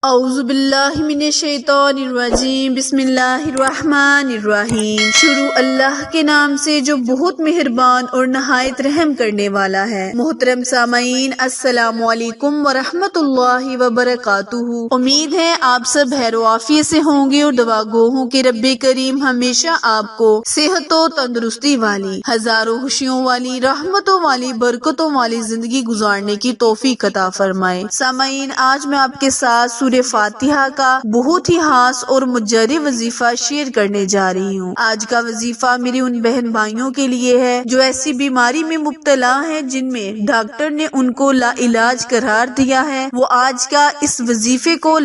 اعوذ باللہ من الشیطان الرجیم، بسم اللہ الرحمن الرحیم۔ شروع اللہ کے نام سے جو بہت مہربان اور نہایت رحم کرنے والا ہے۔ محترم سامعین، السلام علیکم ورحمۃ اللہ وبرکاتہ۔ امید ہے آپ سب خیر و عافیت سے ہوں گے اور دعا گو ہوں کہ رب کریم ہمیشہ آپ کو صحت و تندرستی والی، ہزاروں خوشیوں والی، رحمتوں والی، برکتوں والی زندگی گزارنے کی توفیق عطا فرمائے۔ سامعین، آج میں آپ کے ساتھ سورہ فاتحہ کا بہت ہی خاص اور مجرب وظیفہ شیئر کرنے جا رہی ہوں۔ آج کا وظیفہ میری ان بہن بھائیوں کے لیے ہے جو ایسی بیماری میں مبتلا ہیں جن میں ڈاکٹر نے ان کو لا علاج قرار دیا ہے۔ وہ آج اس وظیفے کو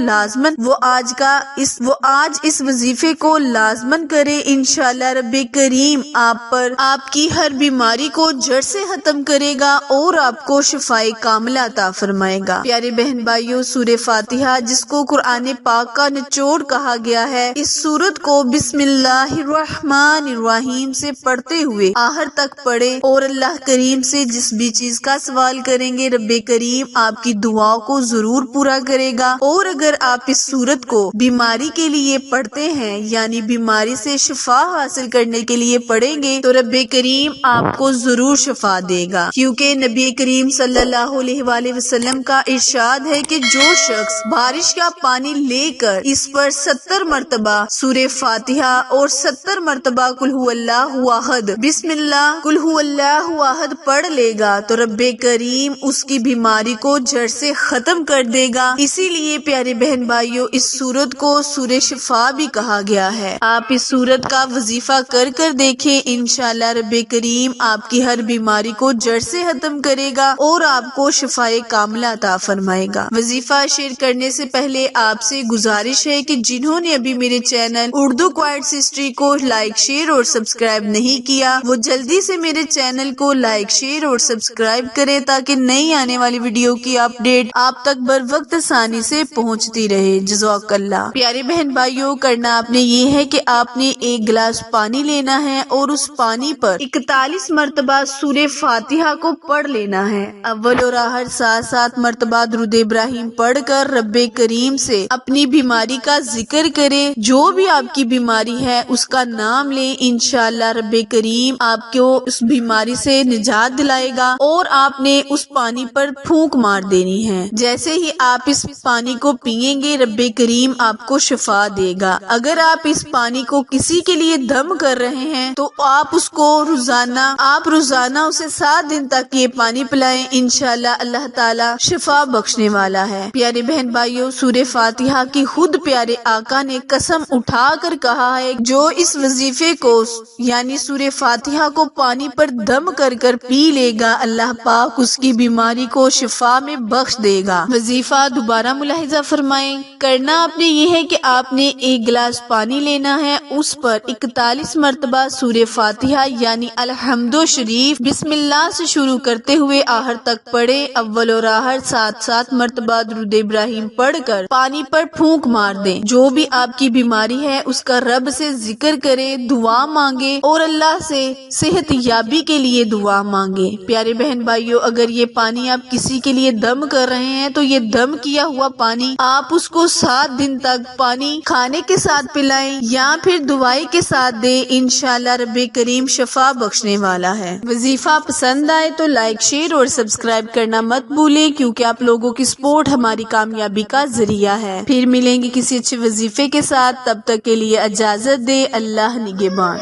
لازمن کرے۔ انشاءاللہ رب کریم آپ پر آپ کی ہر بیماری کو جڑ سے ختم کرے گا اور آپ کو شفائے کاملہ عطا فرمائے گا۔ پیارے بہن بھائیوں، سورہ فاتحہ جس کو قرآن پاک کا نچوڑ کہا گیا ہے، اس سورت کو بسم اللہ الرحمن الرحیم سے پڑھتے ہوئے آخر تک پڑھے اور اللہ کریم سے جس بھی چیز کا سوال کریں گے رب کریم آپ کی دعاؤں کو ضرور پورا کرے گا۔ اور اگر آپ اس سورت کو بیماری کے لیے پڑھتے ہیں، یعنی بیماری سے شفا حاصل کرنے کے لیے پڑھیں گے، تو رب کریم آپ کو ضرور شفا دے گا، کیونکہ نبی کریم صلی اللہ علیہ وآلہ وسلم کا ارشاد ہے کہ جو شخص بارش کا پانی لے کر اس پر 70 مرتبہ سورہ فاتحہ اور 70 مرتبہ قل هو اللہ احد، بسم اللہ قل هو اللہ احد پڑھ لے گا تو رب کریم اس کی بیماری کو جڑ سے ختم کر دے گا۔ اسی لیے پیارے بہن بھائیوں، اس سورت کو سورہ شفا بھی کہا گیا ہے۔ آپ اس سورت کا وظیفہ کر دیکھیں، انشاءاللہ رب کریم آپ کی ہر بیماری کو جڑ سے ختم کرے گا اور آپ کو شفائے کاملہ عطا فرمائے گا۔ وظیفہ شیئر کرنے سے پہلے آپ سے گزارش ہے کہ جنہوں نے ابھی میرے چینل اردو کوائٹس ہسٹری کو لائک، شیئر اور سبسکرائب نہیں کیا، وہ جلدی سے میرے چینل کو لائک، شیئر اور سبسکرائب کریں تاکہ نئی آنے والی ویڈیو کی اپڈیٹ آپ تک بر وقت آسانی سے پہنچتی رہے۔ جزاک اللہ۔ پیارے بہن بھائیوں، کرنا آپ نے یہ ہے کہ آپ نے ایک گلاس پانی لینا ہے اور اس پانی پر 41 مرتبہ سورہ فاتحہ کو پڑھ لینا ہے۔ اول اور آخر 7 مرتبہ درود ابراہیم پڑھ کر رب کریم سے اپنی بیماری کا ذکر کرے۔ جو بھی آپ کی بیماری ہے اس کا نام لیں، انشاءاللہ رب کریم آپ کو اس بیماری سے نجات دلائے گا اور آپ نے اس پانی پر پھونک مار دینی ہے۔ جیسے ہی آپ اس پانی کو پیئیں گے رب کریم آپ کو شفا دے گا۔ اگر آپ اس پانی کو کسی کے لیے دم کر رہے ہیں تو آپ اس کو روزانہ اسے 7 دن تک یہ پانی پلائیں، انشاءاللہ اللہ تعالی شفا بخشنے والا ہے۔ پیارے بہن بھائیوں، سورہ فاتحہ کی خود پیارے آقا نے قسم اٹھا کر کہا ہے، جو اس وظیفے کو یعنی سورہ فاتحہ کو پانی پر دم کر پی لے گا، اللہ پاک اس کی بیماری کو شفا میں بخش دے گا۔ وظیفہ دوبارہ ملاحظہ فرمائیں۔ کرنا آپ نے یہ ہے کہ آپ نے ایک گلاس پانی لینا ہے، اس پر 41 مرتبہ سورہ فاتحہ یعنی الحمد شریف بسم اللہ سے شروع کرتے ہوئے آخر تک پڑھے۔ اول اور آخر 7 مرتبہ درود ابراہیم پڑھ کر پانی پر پھونک مار دیں۔ جو بھی آپ کی بیماری ہے اس کا رب سے ذکر کریں، دعا مانگے اور اللہ سے صحت یابی کے لیے دعا مانگے۔ پیارے بہن بھائیوں، اگر یہ پانی آپ کسی کے لیے دم کر رہے ہیں تو یہ دم کیا ہوا پانی آپ اس کو 7 دن تک پانی کھانے کے ساتھ پلائیں یا پھر دوائی کے ساتھ دیں، انشاءاللہ رب کریم شفا بخشنے والا ہے۔ وظیفہ پسند آئے تو لائک، شیئر اور سبسکرائب کرنا مت بھولیں، کیونکہ آپ لوگوں کی سپورٹ ہماری کامیابی کا ذریعہ ہے۔ پھر ملیں گے کسی اچھے وظیفے کے ساتھ، تب تک کے لیے اجازت دے۔ اللہ نگہبان۔